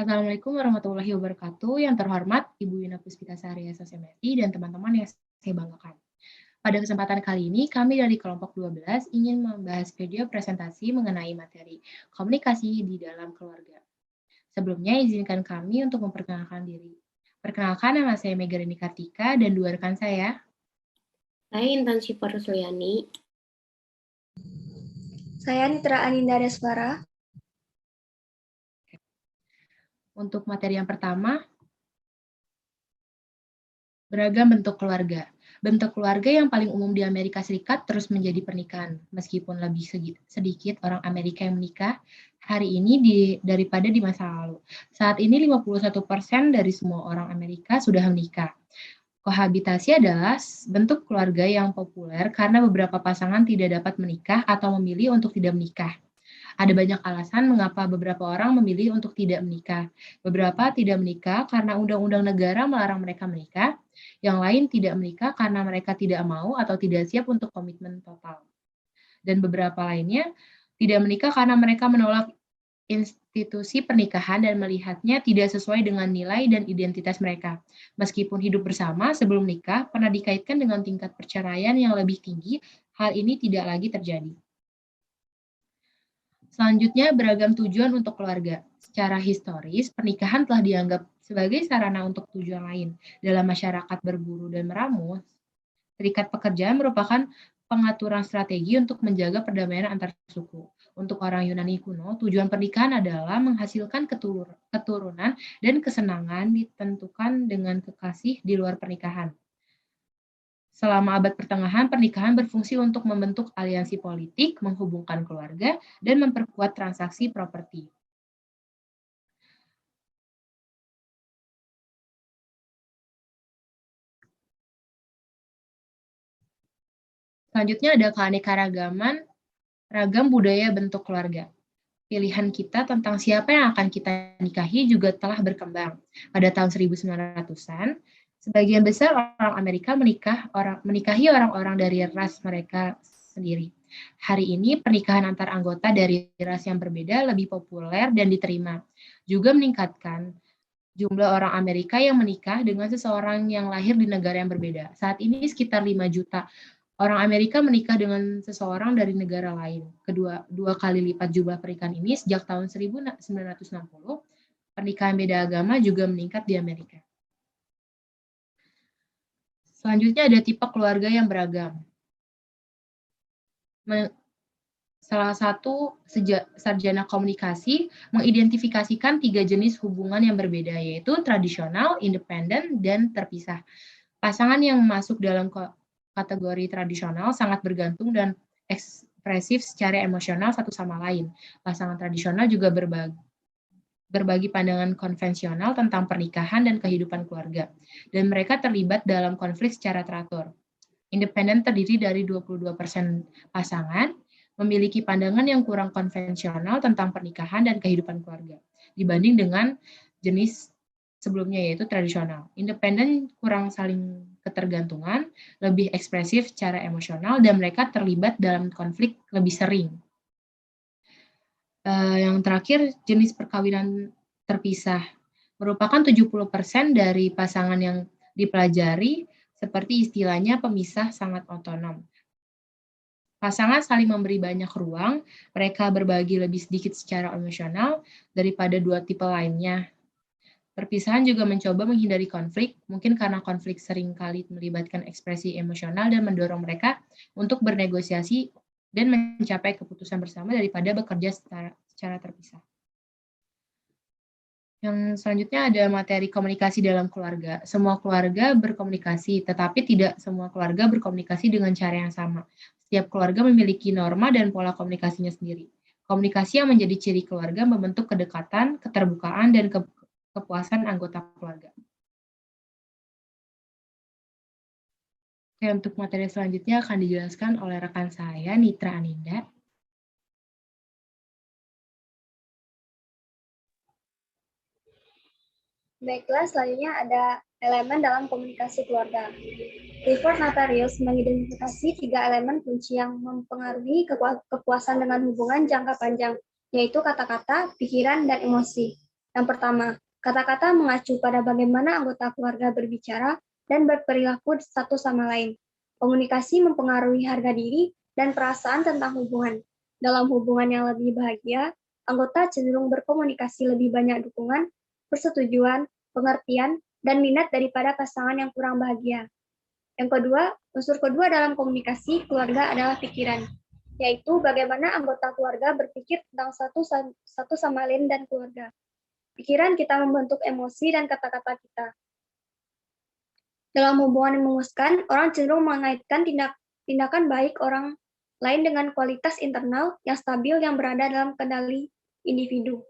Assalamualaikum warahmatullahi wabarakatuh. Yang terhormat Ibu Wina Puspitasari SSMSI dan teman-teman yang saya banggakan. Pada kesempatan kali ini, kami dari kelompok 12 ingin membahas video presentasi mengenai materi komunikasi di dalam keluarga. Sebelumnya, izinkan kami untuk memperkenalkan diri. Perkenalkan, nama saya Megarini Kartika dan dua rekan saya. Saya Intan Syifa Rusliani. Saya Nitra Aninda Deswara. Untuk materi yang pertama, beragam bentuk keluarga. Bentuk keluarga yang paling umum di Amerika Serikat terus menjadi pernikahan. Meskipun lebih sedikit orang Amerika yang menikah hari ini daripada di masa lalu. Saat ini 51% dari semua orang Amerika sudah menikah. Kohabitasi adalah bentuk keluarga yang populer karena beberapa pasangan tidak dapat menikah atau memilih untuk tidak menikah. Ada banyak alasan mengapa beberapa orang memilih untuk tidak menikah. Beberapa tidak menikah karena undang-undang negara melarang mereka menikah. Yang lain tidak menikah karena mereka tidak mau atau tidak siap untuk komitmen total. Dan beberapa lainnya tidak menikah karena mereka menolak institusi pernikahan dan melihatnya tidak sesuai dengan nilai dan identitas mereka. Meskipun hidup bersama sebelum nikah pernah dikaitkan dengan tingkat perceraian yang lebih tinggi, hal ini tidak lagi terjadi. Selanjutnya, beragam tujuan untuk keluarga. Secara historis, pernikahan telah dianggap sebagai sarana untuk tujuan lain. Dalam masyarakat berburu dan meramu, serikat pekerjaan merupakan pengaturan strategi untuk menjaga perdamaian antar suku. Untuk orang Yunani kuno, tujuan pernikahan adalah menghasilkan keturunan dan kesenangan ditentukan dengan kekasih di luar pernikahan. Selama abad pertengahan, pernikahan berfungsi untuk membentuk aliansi politik, menghubungkan keluarga, dan memperkuat transaksi properti. Selanjutnya ada keanekaragaman, ragam budaya bentuk keluarga. Pilihan kita tentang siapa yang akan kita nikahi juga telah berkembang. Pada tahun 1900-an, sebagian besar orang Amerika menikahi orang-orang dari ras mereka sendiri. Hari ini, pernikahan antar anggota dari ras yang berbeda lebih populer dan diterima. Juga meningkatkan jumlah orang Amerika yang menikah dengan seseorang yang lahir di negara yang berbeda. Saat ini sekitar 5 juta orang Amerika menikah dengan seseorang dari negara lain. Dua kali lipat jumlah pernikahan ini sejak tahun 1960. Pernikahan beda agama juga meningkat di Amerika. Selanjutnya ada tipe keluarga yang beragam. Salah satu sarjana komunikasi mengidentifikasikan 3 jenis hubungan yang berbeda, yaitu tradisional, independen, dan terpisah. Pasangan yang masuk dalam kategori tradisional sangat bergantung dan ekspresif secara emosional satu sama lain. Pasangan tradisional juga berbagi pandangan konvensional tentang pernikahan dan kehidupan keluarga, dan mereka terlibat dalam konflik secara teratur. Independen terdiri dari 22% pasangan memiliki pandangan yang kurang konvensional tentang pernikahan dan kehidupan keluarga, dibanding dengan jenis sebelumnya yaitu tradisional. Independen kurang saling ketergantungan, lebih ekspresif secara emosional, dan mereka terlibat dalam konflik lebih sering. Yang terakhir, jenis perkawinan terpisah. Merupakan 70% dari pasangan yang dipelajari, seperti istilahnya pemisah sangat otonom. Pasangan saling memberi banyak ruang, mereka berbagi lebih sedikit secara emosional daripada dua tipe lainnya. Perpisahan juga mencoba menghindari konflik, mungkin karena konflik sering kali melibatkan ekspresi emosional dan mendorong mereka untuk bernegosiasi dan mencapai keputusan bersama daripada bekerja secara terpisah. Yang selanjutnya ada materi komunikasi dalam keluarga. Semua keluarga berkomunikasi, tetapi tidak semua keluarga berkomunikasi dengan cara yang sama. Setiap keluarga memiliki norma dan pola komunikasinya sendiri. Komunikasi yang menjadi ciri keluarga membentuk kedekatan, keterbukaan, dan kepuasan anggota keluarga. Oke, untuk materi selanjutnya akan dijelaskan oleh rekan saya, Nitra Aninda. Baiklah, selanjutnya ada elemen dalam komunikasi keluarga. Clifford Nathaniel mengidentifikasi 3 elemen kunci yang mempengaruhi kepuasan dengan hubungan jangka panjang, yaitu kata-kata, pikiran, dan emosi. Yang pertama, kata-kata mengacu pada bagaimana anggota keluarga berbicara dan berperilaku satu sama lain. Komunikasi mempengaruhi harga diri dan perasaan tentang hubungan. Dalam hubungan yang lebih bahagia, anggota cenderung berkomunikasi lebih banyak dukungan, persetujuan, pengertian, dan minat daripada pasangan yang kurang bahagia. Yang kedua, unsur kedua dalam komunikasi keluarga adalah pikiran, yaitu bagaimana anggota keluarga berpikir tentang satu sama lain dan keluarga. Pikiran kita membentuk emosi dan kata-kata kita. Dalam hubungan yang memuaskan, orang cenderung mengaitkan tindakan baik orang lain dengan kualitas internal yang stabil yang berada dalam kendali individu.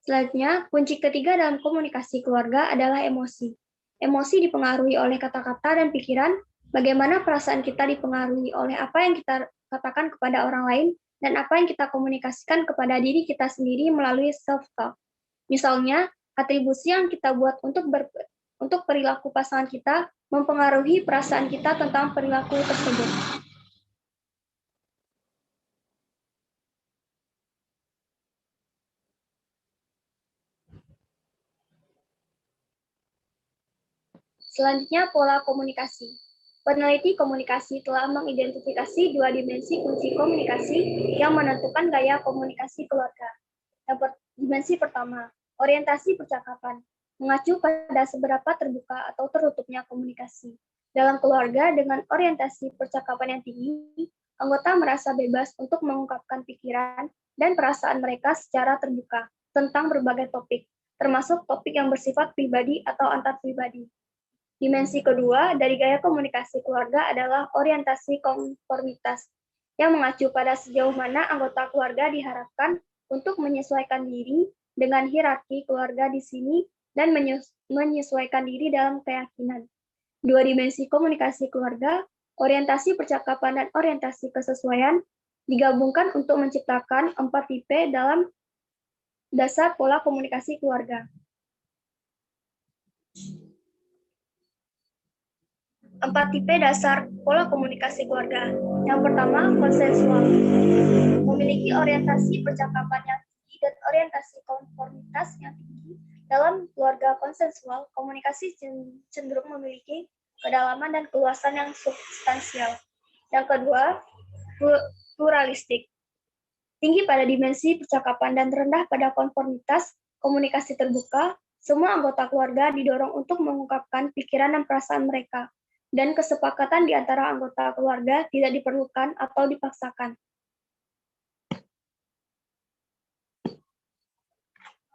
Selanjutnya, kunci ketiga dalam komunikasi keluarga adalah emosi. Emosi dipengaruhi oleh kata-kata dan pikiran, bagaimana perasaan kita dipengaruhi oleh apa yang kita katakan kepada orang lain, dan apa yang kita komunikasikan kepada diri kita sendiri melalui self-talk. Misalnya, atribusi yang kita buat untuk perilaku pasangan kita mempengaruhi perasaan kita tentang perilaku tersebut. Selanjutnya, pola komunikasi. Peneliti komunikasi telah mengidentifikasi dua dimensi kunci komunikasi yang menentukan gaya komunikasi keluarga. Dimensi pertama, orientasi percakapan, mengacu pada seberapa terbuka atau tertutupnya komunikasi. Dalam keluarga dengan orientasi percakapan yang tinggi, anggota merasa bebas untuk mengungkapkan pikiran dan perasaan mereka secara terbuka tentang berbagai topik, termasuk topik yang bersifat pribadi atau antar pribadi. Dimensi kedua dari gaya komunikasi keluarga adalah orientasi konformitas, yang mengacu pada sejauh mana anggota keluarga diharapkan untuk menyesuaikan diri dengan hierarki keluarga di sini dan menyesuaikan diri dalam keyakinan. Dua dimensi komunikasi keluarga, orientasi percakapan dan orientasi kesesuaian, digabungkan untuk menciptakan 4 tipe dalam dasar pola komunikasi keluarga. 4 tipe dasar pola komunikasi keluarga. Yang pertama, konsensual. Memiliki orientasi percakapan yang tinggi dan orientasi konformitas yang tinggi. Dalam keluarga konsensual, komunikasi cenderung memiliki kedalaman dan keluasan yang substansial. Yang kedua, pluralistik. Tinggi pada dimensi percakapan dan rendah pada konformitas, komunikasi terbuka, semua anggota keluarga didorong untuk mengungkapkan pikiran dan perasaan mereka, dan kesepakatan di antara anggota keluarga tidak diperlukan atau dipaksakan.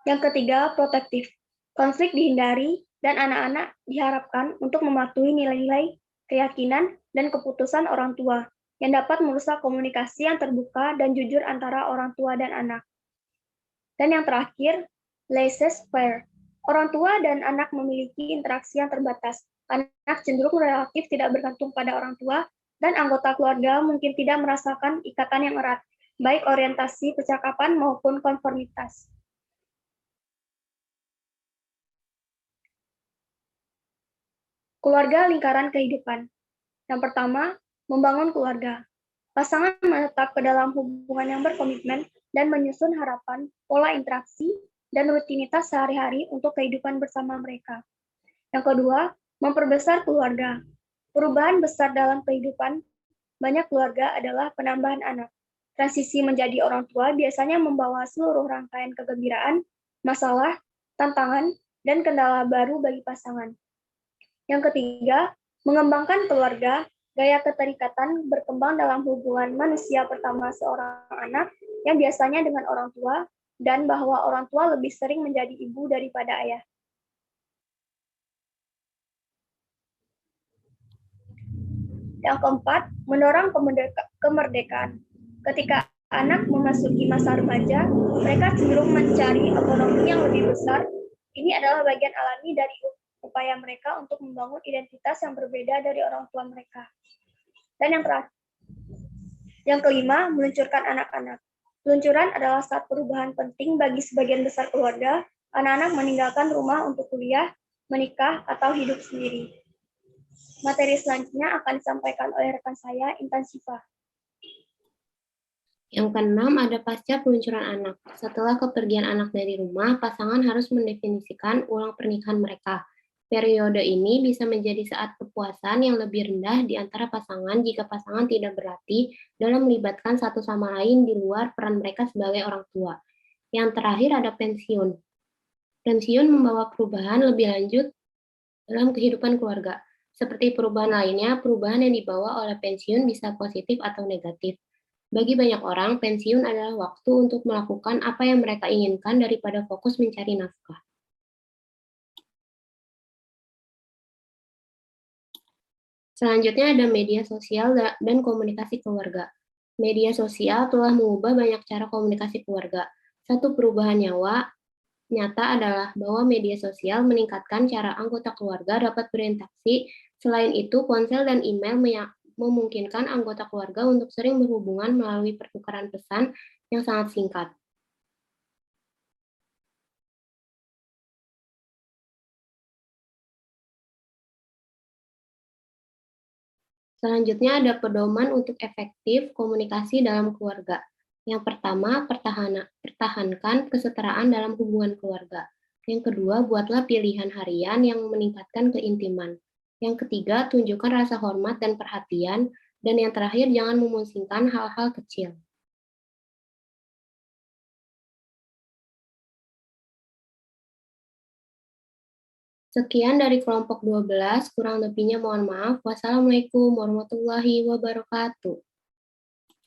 Yang ketiga, protektif. Konflik dihindari dan anak-anak diharapkan untuk mematuhi nilai-nilai, keyakinan, dan keputusan orang tua yang dapat merusak komunikasi yang terbuka dan jujur antara orang tua dan anak. Dan yang terakhir, laissez-faire. Orang tua dan anak memiliki interaksi yang terbatas. Anak cenderung relatif tidak bergantung pada orang tua, dan anggota keluarga mungkin tidak merasakan ikatan yang erat, baik orientasi percakapan maupun konformitas. Keluarga lingkaran kehidupan. Yang pertama, membangun keluarga. Pasangan menetap ke dalam hubungan yang berkomitmen dan menyusun harapan, pola interaksi, dan rutinitas sehari-hari untuk kehidupan bersama mereka. Yang kedua, memperbesar keluarga. Perubahan besar dalam kehidupan banyak keluarga adalah penambahan anak. Transisi menjadi orang tua biasanya membawa seluruh rangkaian kegembiraan, masalah, tantangan, dan kendala baru bagi pasangan. Yang ketiga, mengembangkan keluarga. Gaya keterikatan berkembang dalam hubungan manusia pertama seorang anak yang biasanya dengan orang tua, dan bahwa orang tua lebih sering menjadi ibu daripada ayah. Yang keempat, mendorong kemerdekaan. Ketika anak memasuki masa remaja, mereka cenderung mencari otonomi yang lebih besar. Ini adalah bagian alami dari upaya mereka untuk membangun identitas yang berbeda dari orang tua mereka. Dan yang terakhir, yang kelima, meluncurkan anak-anak. Peluncuran adalah saat perubahan penting bagi sebagian besar keluarga. Anak-anak meninggalkan rumah untuk kuliah, menikah, atau hidup sendiri. Materi selanjutnya akan disampaikan oleh rekan saya, Intan Syifa. Yang keenam, ada pasca peluncuran anak. Setelah kepergian anak dari rumah, pasangan harus mendefinisikan ulang pernikahan mereka. Periode ini bisa menjadi saat kepuasan yang lebih rendah di antara pasangan jika pasangan tidak berlatih dalam melibatkan satu sama lain di luar peran mereka sebagai orang tua. Yang terakhir ada pensiun. Pensiun membawa perubahan lebih lanjut dalam kehidupan keluarga. Seperti perubahan lainnya, perubahan yang dibawa oleh pensiun bisa positif atau negatif. Bagi banyak orang, pensiun adalah waktu untuk melakukan apa yang mereka inginkan daripada fokus mencari nafkah. Selanjutnya ada media sosial dan komunikasi keluarga. Media sosial telah mengubah banyak cara komunikasi keluarga. Satu perubahan nyata adalah bahwa media sosial meningkatkan cara anggota keluarga dapat berinteraksi. Selain itu, ponsel dan email memungkinkan anggota keluarga untuk sering berhubungan melalui pertukaran pesan yang sangat singkat. Selanjutnya ada pedoman untuk efektif komunikasi dalam keluarga. Yang pertama, pertahankan kesetaraan dalam hubungan keluarga. Yang kedua, buatlah pilihan harian yang meningkatkan keintiman. Yang ketiga, tunjukkan rasa hormat dan perhatian. Dan yang terakhir, jangan memusingkan hal-hal kecil. Sekian dari kelompok 12, kurang lebihnya mohon maaf. Wassalamualaikum warahmatullahi wabarakatuh.